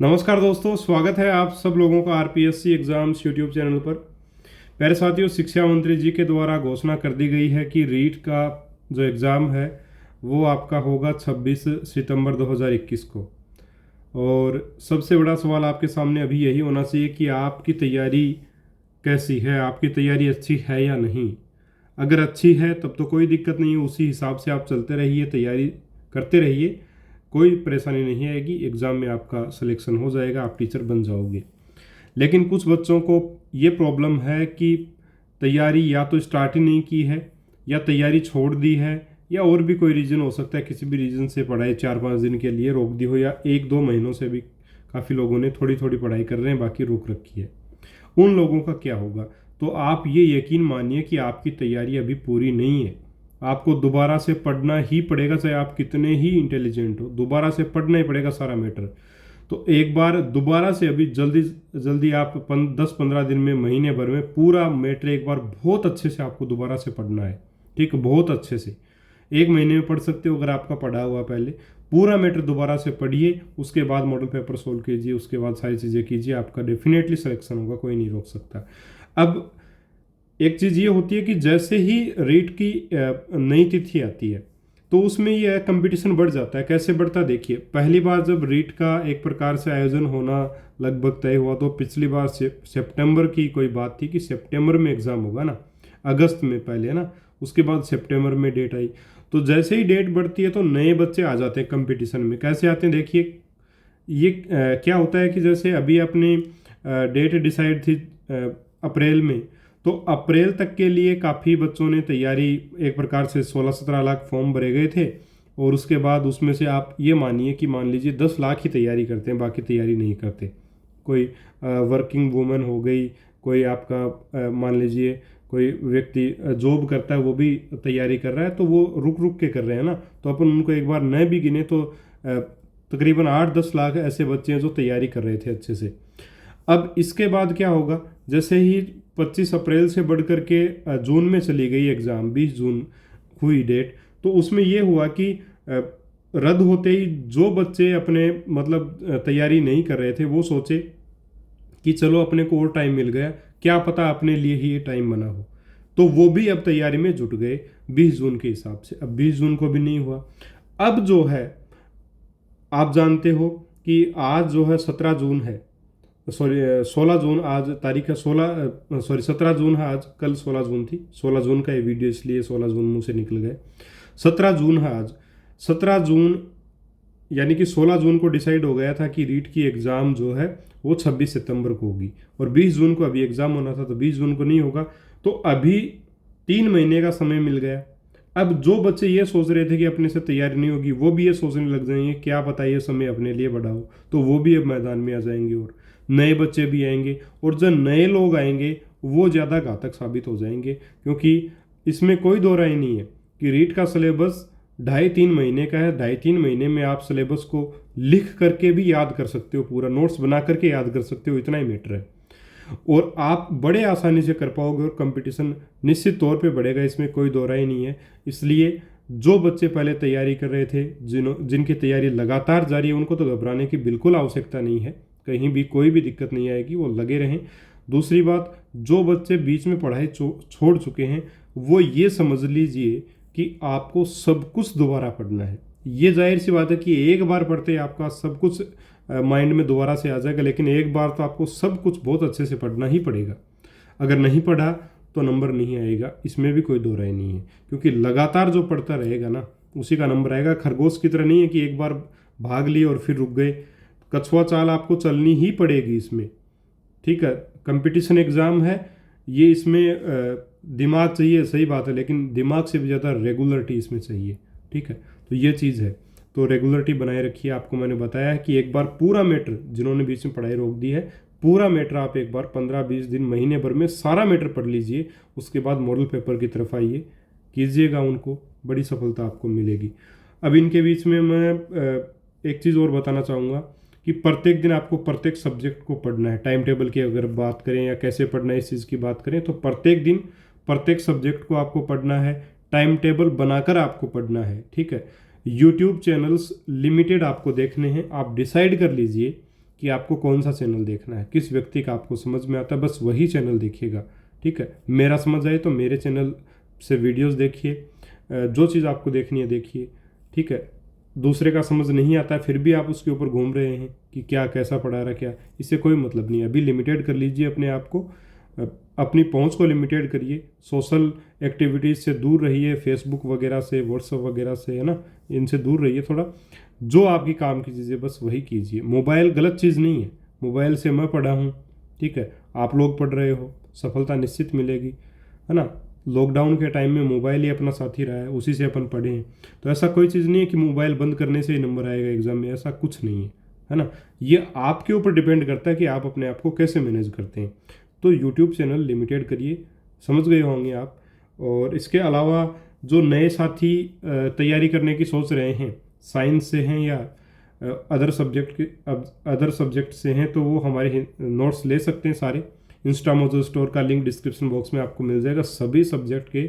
नमस्कार दोस्तों, स्वागत है आप सब लोगों का आरपीएससी एग्जाम्स यूट्यूब चैनल पर। प्यारे साथियों, शिक्षा मंत्री जी के द्वारा घोषणा कर दी गई है कि रीट का जो एग्ज़ाम है वो आपका होगा 26 सितंबर 2021 को। और सबसे बड़ा सवाल आपके सामने अभी यही होना चाहिए कि आपकी तैयारी कैसी है, आपकी तैयारी अच्छी है या नहीं। अगर अच्छी है तब तो कोई दिक्कत नहीं है, उसी हिसाब से आप चलते रहिए, तैयारी करते रहिए, कोई परेशानी नहीं आएगी। एग्ज़ाम में आपका सिलेक्शन हो जाएगा, आप टीचर बन जाओगे। लेकिन कुछ बच्चों को ये प्रॉब्लम है कि तैयारी या तो स्टार्ट ही नहीं की है, या तैयारी छोड़ दी है, या और भी कोई रीज़न हो सकता है, किसी भी रीज़न से पढ़ाई 4-5 दिन के लिए रोक दी हो, या 1-2 महीनों से भी काफ़ी लोगों ने थोड़ी थोड़ी पढ़ाई कर रहे हैं, बाकी रोक रखी है। उन लोगों का क्या होगा? तो आप ये यकीन मानिए कि आपकी तैयारी अभी पूरी नहीं है। आपको दोबारा से पढ़ना ही पड़ेगा, चाहे आप कितने ही इंटेलिजेंट हो, दोबारा से पढ़ना ही पड़ेगा सारा मैटर। तो एक बार दोबारा से अभी जल्दी जल्दी आप 10-15 दिन में, महीने भर में पूरा मैटर एक बार बहुत अच्छे से आपको दोबारा से पढ़ना है। ठीक, बहुत अच्छे से 1 महीने में पढ़ सकते हो अगर आपका पढ़ा हुआ। पहले पूरा मैटर दोबारा से पढ़िए, उसके बाद मॉडल पेपर सोल्व कीजिए, उसके बाद सारी चीज़ें कीजिए, आपका डेफिनेटली सिलेक्शन होगा, कोई नहीं रोक सकता। अब एक चीज़ ये होती है कि जैसे ही रीट की नई तिथि आती है तो उसमें यह कंपटीशन बढ़ जाता है। कैसे बढ़ता है देखिए, पहली बार जब रीट का एक प्रकार से आयोजन होना लगभग तय हुआ तो पिछली बार सितंबर की कोई बात थी कि सितंबर में एग्ज़ाम होगा ना, अगस्त में पहले ना, उसके बाद सितंबर में डेट आई। तो जैसे ही डेट बढ़ती है तो नए बच्चे आ जाते हैं कंपटीशन में। कैसे आते हैं देखिए, ये क्या होता है कि जैसे अभी अपनी डेट डिसाइड थी अप्रैल में, तो अप्रैल तक के लिए काफ़ी बच्चों ने तैयारी, एक प्रकार से 16-17 लाख फॉर्म भरे गए थे। और उसके बाद उसमें से आप ये मानिए कि मान लीजिए 10 लाख ही तैयारी करते हैं, बाकी तैयारी नहीं करते। कोई वर्किंग वूमेन हो गई, कोई आपका मान लीजिए कोई व्यक्ति जॉब करता है, वो भी तैयारी कर रहा है, तो वो रुक रुक के कर रहे हैं ना। तो अपन उनको एक बार नए भी गिने तो तकरीबन 8-10 लाख ऐसे बच्चे हैं जो तैयारी कर रहे थे अच्छे से। अब इसके बाद क्या होगा, जैसे ही 25 अप्रैल से बढ़ कर के जून में चली गई एग्ज़ाम, 20 जून हुई डेट, तो उसमें ये हुआ कि रद्द होते ही जो बच्चे अपने मतलब तैयारी नहीं कर रहे थे वो सोचे कि चलो अपने को और टाइम मिल गया, क्या पता अपने लिए ही ये टाइम बना हो। तो वो भी अब तैयारी में जुट गए 20 जून के हिसाब से। अब 20 जून को भी नहीं हुआ। अब जो है, आप जानते हो कि आज जो है 17 जून है, सॉरी 16 जून आज तारीख है, 17 जून है आज, कल 16 जून थी। 16 जून का ये वीडियो इसलिए 16 जून मुंह से निकल गए। 17 जून है आज। 17 जून यानी कि 16 जून को डिसाइड हो गया था कि रीट की एग्ज़ाम जो है वो 26 सितंबर को होगी, और 20 जून को अभी एग्ज़ाम होना था, तो 20 जून को नहीं होगा। तो अभी 3 महीने का समय मिल गया। अब जो बच्चे ये सोच रहे थे कि अपने से तैयारी नहीं होगी, वो भी ये सोचने लग जाएंगे क्या पता ये समय अपने लिए बढ़ाओ, तो वो भी अब मैदान में आ जाएंगे, और नए बच्चे भी आएंगे। और जो नए लोग आएंगे वो ज़्यादा घातक साबित हो जाएंगे, क्योंकि इसमें कोई दो राय नहीं है कि रीट का सिलेबस 2.5-3 महीने का है। 2.5-3 महीने में आप सिलेबस को लिख करके भी याद कर सकते हो, पूरा नोट्स बना करके याद कर सकते हो, इतना ही मैटर है। और आप बड़े आसानी से कर पाओगे, और कंपटीशन निश्चित तौर पे बढ़ेगा, इसमें कोई दो राय नहीं है। इसलिए जो बच्चे पहले तैयारी कर रहे थे, जिनकी तैयारी लगातार जारी है, उनको तो घबराने की बिल्कुल आवश्यकता नहीं है। कहीं भी कोई भी दिक्कत नहीं आएगी, वो लगे रहें। दूसरी बात, जो बच्चे बीच में पढ़ाई छोड़ चुके हैं वो ये समझ लीजिए कि आपको सब कुछ दोबारा पढ़ना है। ये जाहिर सी बात है कि एक बार पढ़ते आपका सब कुछ माइंड में दोबारा से आ जाएगा, लेकिन एक बार तो आपको सब कुछ बहुत अच्छे से पढ़ना ही पड़ेगा। अगर नहीं पढ़ा तो नंबर नहीं आएगा, इसमें भी कोई दो राय नहीं है। क्योंकि लगातार जो पढ़ता रहेगा ना, उसी का नंबर आएगा। खरगोश की तरह नहीं है कि एक बार भाग लिए और फिर रुक गए। कछुआ चाल आपको चलनी ही पड़ेगी इसमें। ठीक है, कंपटीशन एग्ज़ाम है ये, इसमें दिमाग चाहिए, सही बात है, लेकिन दिमाग से भी ज़्यादा रेगुलरिटी इसमें चाहिए। ठीक है, तो ये चीज़ है। तो रेगुलरिटी बनाए रखिए। आपको मैंने बताया है कि एक बार पूरा मैटर, जिन्होंने बीच में पढ़ाई रोक दी है, पूरा मैटर आप एक बार 15-20 दिन, महीने भर में सारा मैटर पढ़ लीजिए। उसके बाद मॉडल पेपर की तरफ आइए, कीजिएगा उनको, बड़ी सफलता आपको मिलेगी। अब इनके बीच में मैं एक चीज़ और बताना चाहूँगा कि प्रत्येक दिन आपको प्रत्येक सब्जेक्ट को पढ़ना है। टाइम टेबल की अगर बात करें या कैसे पढ़ना है इस चीज़ की बात करें, तो प्रत्येक दिन प्रत्येक सब्जेक्ट को आपको पढ़ना है, टाइम टेबल बनाकर आपको पढ़ना है। ठीक है, यूट्यूब चैनल्स लिमिटेड आपको देखने हैं। आप डिसाइड कर लीजिए कि आपको कौन सा चैनल देखना है, किस व्यक्ति का आपको समझ में आता है, बस वही चैनल देखिएगा। ठीक है, मेरा समझ आए तो मेरे चैनल से वीडियोस देखिए, जो चीज़ आपको देखनी है देखिए। ठीक है, दूसरे का समझ नहीं आता है फिर भी आप उसके ऊपर घूम रहे हैं कि क्या कैसा पढ़ा रहा क्या, इससे कोई मतलब नहीं है। अभी लिमिटेड कर लीजिए अपने आप को, अपनी पहुंच को लिमिटेड करिए, सोशल एक्टिविटीज़ से दूर रहिए, फेसबुक वगैरह से, व्हाट्सअप वगैरह से, है ना, इनसे दूर रहिए थोड़ा। जो आपकी काम की चीज़ें बस वही कीजिए। मोबाइल गलत चीज़ नहीं है, मोबाइल से मैं पढ़ा हूँ, ठीक है, आप लोग पढ़ रहे हो, सफलता निश्चित मिलेगी, है ना। लॉकडाउन के टाइम में मोबाइल ही अपना साथी रहा है, उसी से अपन पढ़े हैं। तो ऐसा कोई चीज़ नहीं है कि मोबाइल बंद करने से ही नंबर आएगा एग्जाम में, ऐसा कुछ नहीं है ना। ये आपके ऊपर डिपेंड करता है कि आप अपने आप को कैसे मैनेज करते हैं। तो यूट्यूब चैनल लिमिटेड करिए, समझ गए होंगे आप। और इसके अलावा जो नए साथी तैयारी करने की सोच रहे हैं, साइंस से हैं या अदर सब्जेक्ट से हैं, तो वो हमारे नोट्स ले सकते हैं सारे। इंस्टा मोजो स्टोर का लिंक डिस्क्रिप्शन बॉक्स में आपको मिल जाएगा। सभी सब्जेक्ट के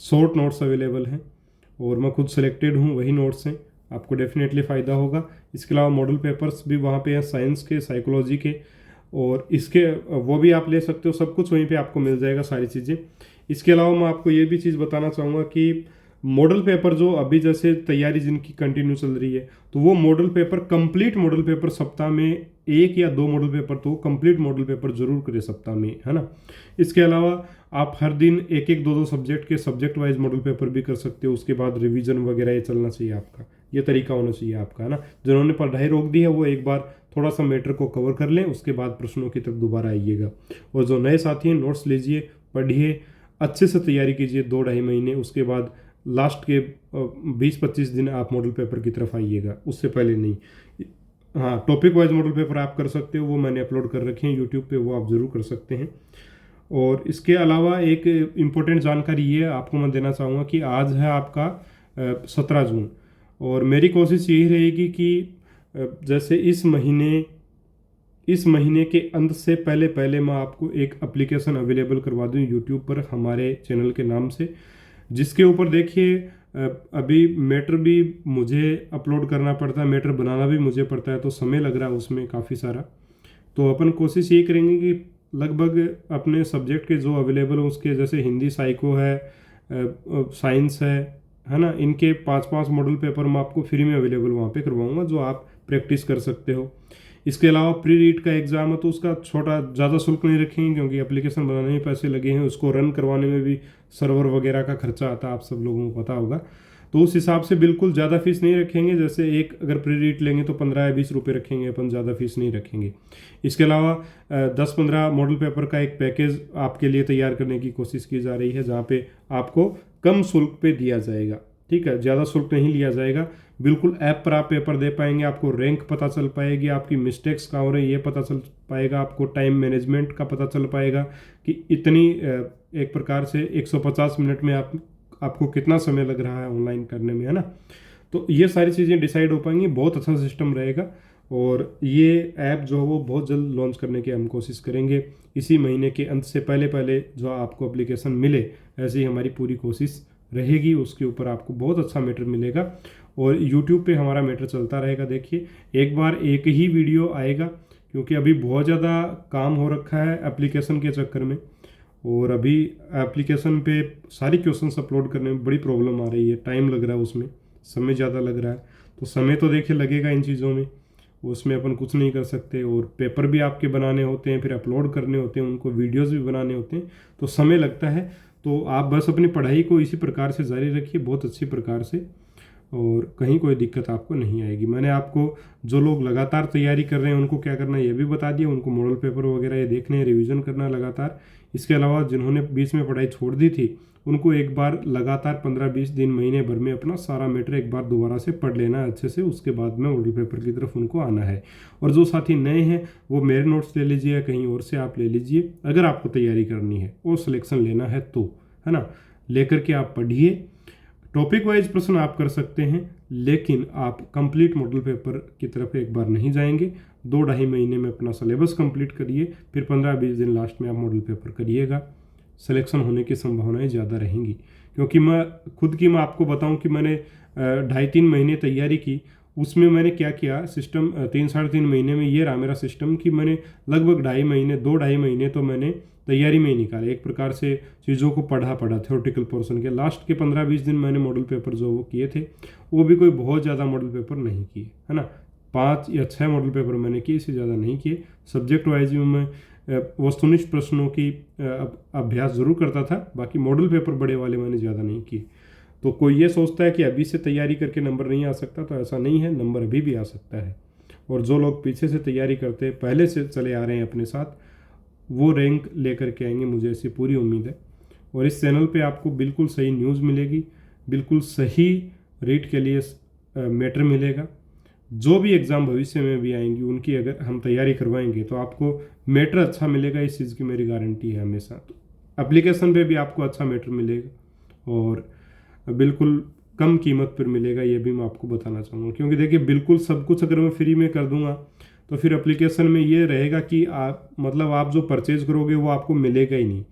शॉर्ट नोट्स अवेलेबल हैं और मैं खुद सिलेक्टेड हूँ, वही नोट्स हैं, आपको डेफिनेटली फ़ायदा होगा। इसके अलावा मॉडल पेपर्स भी वहाँ पे हैं, साइंस के, साइकोलॉजी के, और इसके वो भी आप ले सकते हो। सब कुछ वहीं पे आपको मिल जाएगा, सारी चीज़ें। इसके अलावा मैं आपको ये भी चीज़ बताना चाहूँगा कि मॉडल पेपर जो अभी जैसे तैयारी जिनकी कंटिन्यू चल रही है, तो वो model paper, complete model paper सप्ताह में 1 या 2 मॉडल पेपर, तो कंप्लीट मॉडल पेपर जरूर करें सप्ताह में, है ना। इसके अलावा आप हर दिन 1-1, 2-2 सब्जेक्ट के सब्जेक्ट वाइज मॉडल पेपर भी कर सकते हो। उसके बाद रिवीजन वगैरह ये चलना चाहिए आपका, ये तरीका होना चाहिए आपका, है ना। जिन्होंने पढ़ाई रोक दी है वो एक बार थोड़ा सा मैटर को कवर कर लें, उसके बाद प्रश्नों की तरफ दोबारा आइएगा। और जो नए साथी हैं, नोट्स लीजिए, पढ़िए, अच्छे से तैयारी कीजिए 2-2.5 महीने। उसके बाद लास्ट के 20-25 दिन आप मॉडल पेपर की तरफ आइएगा, उससे पहले नहीं। हाँ, टॉपिक वाइज मॉडल पेपर आप कर सकते हो, वो मैंने अपलोड कर रखे हैं यूट्यूब पे, वो आप ज़रूर कर सकते हैं। और इसके अलावा एक इम्पोर्टेंट जानकारी ये आपको मैं देना चाहूँगा कि आज है आपका 17 जून, और मेरी कोशिश यही रहेगी कि जैसे इस महीने के अंत से पहले पहले मैं आपको एक एप्लीकेशन अवेलेबल करवा दूँ यूट्यूब पर हमारे चैनल के नाम से, जिसके ऊपर देखिए अभी मैटर भी मुझे अपलोड करना पड़ता है, मैटर बनाना भी मुझे पड़ता है, तो समय लग रहा है उसमें काफ़ी सारा। तो अपन कोशिश ये करेंगे कि लगभग अपने सब्जेक्ट के जो अवेलेबल हो उसके, जैसे हिंदी, साइको है, साइंस है ना, इनके 5-5 मॉडल पेपर मैं आपको फ्री में अवेलेबल वहाँ पे करवाऊँगा, जो आप प्रैक्टिस कर सकते हो। इसके अलावा प्री रीड का एग्ज़ाम है, तो उसका छोटा ज़्यादा शुल्क नहीं रखेंगे, क्योंकि एप्लीकेशन बनाने में पैसे लगे हैं, उसको रन करवाने में भी सर्वर वगैरह का खर्चा आता है, आप सब लोगों को पता होगा। तो उस हिसाब से बिल्कुल ज़्यादा फीस नहीं रखेंगे। जैसे एक अगर प्री रीड लेंगे तो 15 या 20 रुपये रखेंगे अपन, ज़्यादा फीस नहीं रखेंगे। इसके अलावा 10-15 मॉडल पेपर का एक पैकेज आपके लिए तैयार करने की कोशिश की जा रही है, जहाँ पे आपको कम शुल्क पे दिया जाएगा। ठीक है, ज़्यादा शुल्क नहीं लिया जाएगा, बिल्कुल ऐप पर आप पेपर दे पाएंगे, आपको रैंक पता चल पाएगी, आपकी मिस्टेक्स कहाँ हो रही है ये पता चल पाएगा, आपको टाइम मैनेजमेंट का पता चल पाएगा कि इतनी एक प्रकार से 150 मिनट में आपको कितना समय लग रहा है ऑनलाइन करने में, है ना। तो ये सारी चीज़ें डिसाइड हो पाएंगी, बहुत अच्छा सिस्टम रहेगा। और ये ऐप जो है वो बहुत जल्द लॉन्च करने की हम कोशिश करेंगे, इसी महीने के अंत से पहले पहले जो आपको एप्लीकेशन मिले, ऐसी ही हमारी पूरी कोशिश रहेगी। उसके ऊपर आपको बहुत अच्छा मैटर मिलेगा और यूट्यूब पे हमारा मैटर चलता रहेगा। देखिए, एक बार एक ही वीडियो आएगा, क्योंकि अभी बहुत ज़्यादा काम हो रखा है एप्लीकेशन के चक्कर में, और अभी एप्लीकेशन पे सारी क्वेश्चंस अपलोड करने में बड़ी प्रॉब्लम आ रही है, टाइम लग रहा है उसमें, समय ज़्यादा लग रहा है। तो समय तो देखिए लगेगा इन चीज़ों में, उसमें अपन कुछ नहीं कर सकते। और पेपर भी आपके बनाने होते हैं, फिर अपलोड करने होते हैं, उनको वीडियोस भी बनाने होते हैं, तो समय लगता है। तो आप बस अपनी पढ़ाई को इसी प्रकार से जारी रखिए, बहुत अच्छी प्रकार से, और कहीं कोई दिक्कत आपको नहीं आएगी। मैंने आपको जो लोग लगातार तैयारी कर रहे हैं उनको क्या करना है ये भी बता दिया, उनको मॉडल पेपर वगैरह ये देखने हैं, रिवीजन करना है लगातार। इसके अलावा जिन्होंने बीच में पढ़ाई छोड़ दी थी उनको एक बार लगातार 15-20 दिन, महीने भर में अपना सारा मैटर एक बार दोबारा से पढ़ लेना है अच्छे से, उसके बाद में मॉडल पेपर की तरफ उनको आना है। और जो साथी नए हैं वो मेरे नोट्स ले लीजिए या कहीं और से आप ले लीजिए, अगर आपको तैयारी करनी है और सिलेक्शन लेना है तो, है ना। लेकर के आप पढ़िए, टॉपिक वाइज प्रश्न आप कर सकते हैं, लेकिन आप कंप्लीट मॉडल पेपर की तरफ एक बार नहीं जाएंगे। 2-2.5 महीने में अपना सिलेबस कंप्लीट करिए, फिर 15-20 दिन लास्ट में आप मॉडल पेपर करिएगा, सिलेक्शन होने की संभावनाएं ज़्यादा रहेंगी। क्योंकि मैं आपको बताऊं कि मैंने 2.5-3 महीने तैयारी की उसमें मैंने क्या किया, सिस्टम 3-3.5 महीने में ये रहा मेरा सिस्टम कि मैंने लगभग 2-2.5 महीने तो मैंने तैयारी में ही निकाले। एक प्रकार से चीज़ों को पढ़ा थ्योरेटिकल पोर्शन के। लास्ट के 15-20 दिन मैंने मॉडल पेपर जो वो किए थे, वो भी कोई बहुत ज़्यादा मॉडल पेपर नहीं किए, है ना। 5 या 6 मॉडल पेपर मैंने किए, इससे ज़्यादा नहीं किए। सब्जेक्ट वाइज में मैं वस्तुनिष्ठ प्रश्नों की अभ्यास ज़रूर करता था, बाकी मॉडल पेपर बड़े वाले मैंने ज़्यादा नहीं किए। तो कोई ये सोचता है कि अभी से तैयारी करके नंबर नहीं आ सकता, तो ऐसा नहीं है, नंबर अभी भी आ सकता है। और जो लोग पीछे से तैयारी करते हैं, पहले से चले आ रहे हैं अपने साथ, वो रैंक लेकर के आएंगे, मुझे ऐसी पूरी उम्मीद है। और इस चैनल पे आपको बिल्कुल सही न्यूज़ मिलेगी, बिल्कुल सही रीट के लिए मैटर मिलेगा। जो भी एग्ज़ाम भविष्य में भी आएंगी उनकी अगर हम तैयारी करवाएंगे तो आपको मैटर अच्छा मिलेगा, इस चीज़ की मेरी गारंटी है हमेशा। तो एप्लीकेशन पे भी आपको अच्छा मैटर मिलेगा और बिल्कुल कम कीमत पर मिलेगा, ये भी मैं आपको बताना चाहूँगा। क्योंकि देखिए, बिल्कुल सब कुछ अगर मैं फ्री में कर दूंगा तो फिर एप्लीकेशन में ये रहेगा कि आप जो परचेज करोगे वो आपको मिलेगा ही नहीं।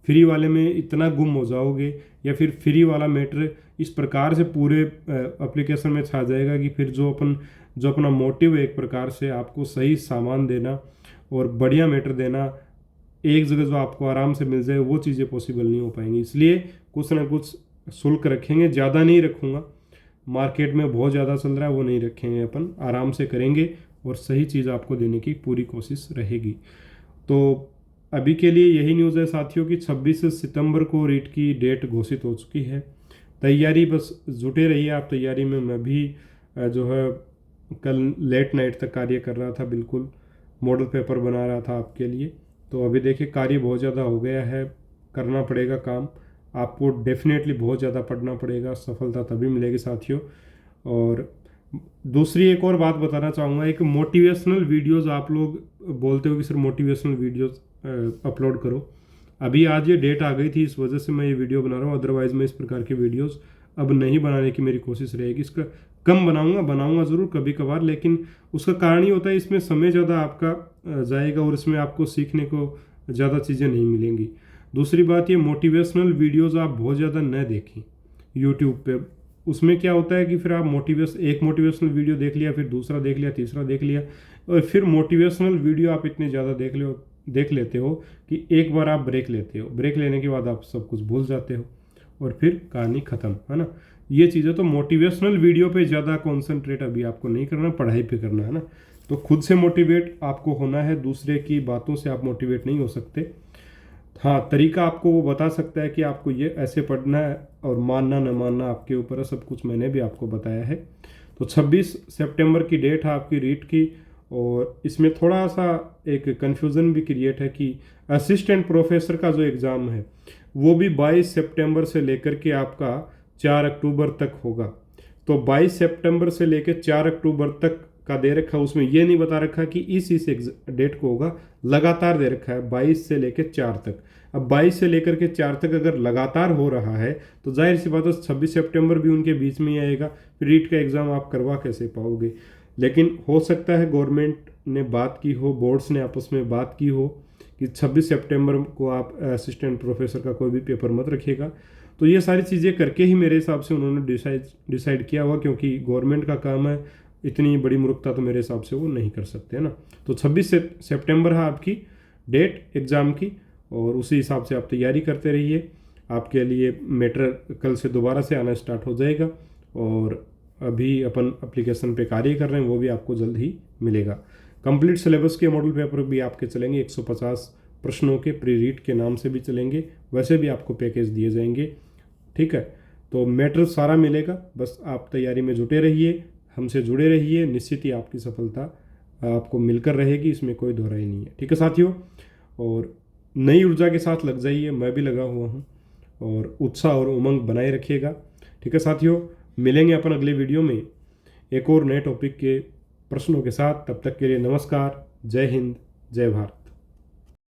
फ्री वाले में इतना गुम हो जाओगे, या फिर फ्री वाला मैटर इस प्रकार से पूरे एप्लीकेशन में छा जाएगा कि फिर जो अपना मोटिव है एक प्रकार से आपको सही सामान देना और बढ़िया मैटर देना, एक जगह जो आपको आराम से मिल जाए, वो चीज़ें पॉसिबल नहीं हो पाएंगी। इसलिए कुछ ना कुछ शुल्क रखेंगे, ज़्यादा नहीं रखूँगा। मार्केट में बहुत ज़्यादा चल रहा है, वो नहीं रखेंगे, अपन आराम से करेंगे और सही चीज़ आपको देने की पूरी कोशिश रहेगी। तो अभी के लिए यही न्यूज़ है साथियों कि 26 सितंबर को रीट की डेट घोषित हो चुकी है। तैयारी बस जुटे रहिए आप तैयारी में। मैं भी जो है कल लेट नाइट तक कार्य कर रहा था, बिल्कुल मॉडल पेपर बना रहा था आपके लिए। तो अभी देखिए, कार्य बहुत ज़्यादा हो गया है, करना पड़ेगा काम आपको, डेफिनेटली बहुत ज़्यादा पढ़ना पड़ेगा, सफलता तभी मिलेगी साथियों। और दूसरी एक और बात बताना चाहूँगा, एक मोटिवेशनल वीडियोस आप लोग बोलते हो कि सर मोटिवेशनल वीडियोस अपलोड करो। अभी आज ये डेट आ गई थी, इस वजह से मैं ये वीडियो बना रहा हूँ, अदरवाइज मैं इस प्रकार के वीडियोस अब नहीं बनाने की मेरी कोशिश रहेगी। इसका कम बनाऊंगा ज़रूर कभी कभार, लेकिन उसका कारण ये होता है इसमें समय ज़्यादा आपका जाएगा और इसमें आपको सीखने को ज़्यादा चीज़ें नहीं मिलेंगी। दूसरी बात, ये मोटिवेशनल वीडियोस आप बहुत ज़्यादा न देखें यूट्यूब पे। उसमें क्या होता है कि फिर आप एक मोटिवेशनल वीडियो देख लिया, फिर दूसरा देख लिया, तीसरा देख लिया, और फिर मोटिवेशनल वीडियो आप इतने ज़्यादा देख लेते हो कि एक बार आप ब्रेक लेते हो। ब्रेक लेने के बाद आप सब कुछ भूल जाते हो और फिर कहानी ख़त्म, है ना। ये चीज़ें तो मोटिवेशनल वीडियो पे ज़्यादा कॉन्सेंट्रेट अभी आपको नहीं करना, पढ़ाई पे करना है ना। तो खुद से मोटिवेट आपको होना है, दूसरे की बातों से आप मोटिवेट नहीं हो सकते। हाँ, तरीका आपको वो बता सकता है कि आपको ये ऐसे पढ़ना है, और मानना न मानना आपके ऊपर है, सब कुछ मैंने भी आपको बताया है। तो 26 सितंबर की डेट है आपकी रीट की, और इसमें थोड़ा सा एक कन्फ्यूज़न भी क्रिएट है कि असिस्टेंट प्रोफेसर का जो एग्ज़ाम है वो भी 22 सितंबर से लेकर के आपका 4 अक्टूबर तक होगा। तो 22 सितंबर से लेकर 4 अक्टूबर तक का दे रखा है, उसमें ये नहीं बता रखा कि इस डेट को होगा, लगातार दे रखा है 22 से लेकर 4 तक। अब 22 से लेकर के 4 तक अगर लगातार हो रहा है तो जाहिर सी बात है 26 सितंबर भी उनके बीच में ही आएगा, फिर रीट का एग्ज़ाम आप करवा कैसे पाओगे। लेकिन हो सकता है गवर्नमेंट ने बात की हो, बोर्ड्स ने आपस में बात की हो कि 26 सितंबर को आप असिस्टेंट प्रोफेसर का कोई भी पेपर मत रखिएगा। तो ये सारी चीज़ें करके ही मेरे हिसाब से उन्होंने डिसाइड किया हुआ, क्योंकि गवर्नमेंट का काम है, इतनी बड़ी मूर्खता तो मेरे हिसाब से वो नहीं कर सकते, है ना। तो 26 सितंबर है आपकी डेट एग्ज़ाम की, और उसी हिसाब से आप तैयारी करते रहिए। आपके लिए मैटर कल से दोबारा से आना स्टार्ट हो जाएगा, और अभी अपन एप्लीकेशन पे कार्य कर रहे हैं, वो भी आपको जल्द ही मिलेगा। कंप्लीट सिलेबस के मॉडल पेपर भी आपके चलेंगे, 150 प्रश्नों के प्री रीड के नाम से भी चलेंगे, वैसे भी आपको पैकेज दिए जाएंगे, ठीक है। तो मैटर सारा मिलेगा, बस आप तैयारी में जुटे रहिए, हमसे जुड़े रहिए, निश्चित ही आपकी सफलता आपको मिलकर रहेगी, इसमें कोई दोहराई नहीं है, ठीक है साथियों। और नई ऊर्जा के साथ लग जाइए, मैं भी लगा हुआ हूँ, और उत्साह और उमंग बनाए रखिएगा, ठीक है साथियों। मिलेंगे अपन अगले वीडियो में एक और नए टॉपिक के प्रश्नों के साथ, तब तक के लिए नमस्कार, जय हिंद, जय भारत।